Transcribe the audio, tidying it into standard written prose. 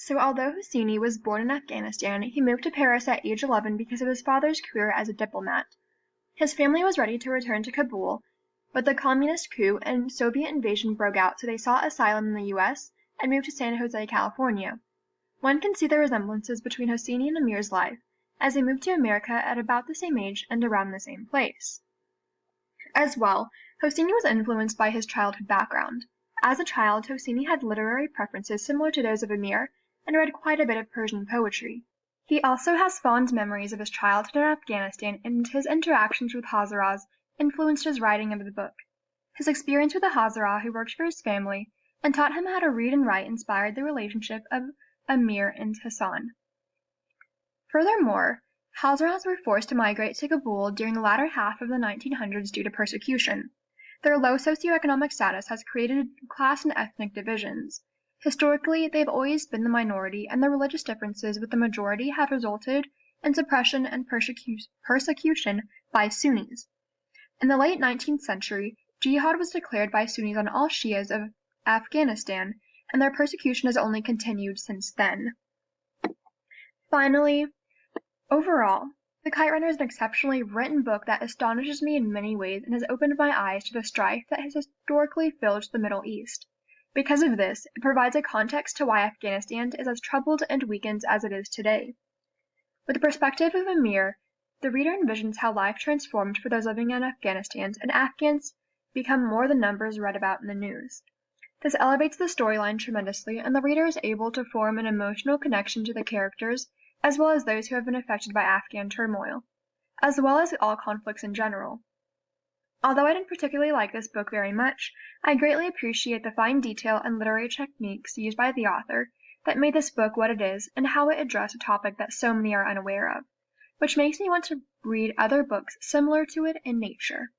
So although Hosseini was born in Afghanistan, he moved to Paris at age 11 because of his father's career as a diplomat. His family was ready to return to Kabul, but the communist coup and Soviet invasion broke out, so they sought asylum in the US and moved to San Jose, California. One can see the resemblances between Hosseini and Amir's life, as they moved to America at about the same age and around the same place. As well, Hosseini was influenced by his childhood background. As a child, Hosseini had literary preferences similar to those of Amir and read quite a bit of Persian poetry. He also has fond memories of his childhood in Afghanistan, and his interactions with Hazaras influenced his writing of the book. His experience with a Hazara who worked for his family and taught him how to read and write inspired the relationship of Amir and Hassan. Furthermore, Hazaras were forced to migrate to Kabul during the latter half of the 1900s due to persecution. Their low socioeconomic status has created class and ethnic divisions. Historically, they've always been the minority, and the religious differences with the majority have resulted in suppression and persecution by Sunnis. In the late 19th century, jihad was declared by Sunnis on all Shias of Afghanistan, and their persecution has only continued since then. Finally, overall, The Kite Runner is an exceptionally written book that astonishes me in many ways and has opened my eyes to the strife that has historically filled the Middle East. Because of this, it provides a context to why Afghanistan is as troubled and weakened as it is today. With the perspective of Amir, the reader envisions how life transformed for those living in Afghanistan, and Afghans become more than numbers read about in the news. This elevates the storyline tremendously, and the reader is able to form an emotional connection to the characters, as well as those who have been affected by Afghan turmoil, as well as all conflicts in general. Although I didn't particularly like this book very much, I greatly appreciate the fine detail and literary techniques used by the author that made this book what it is and how it addressed a topic that so many are unaware of, which makes me want to read other books similar to it in nature.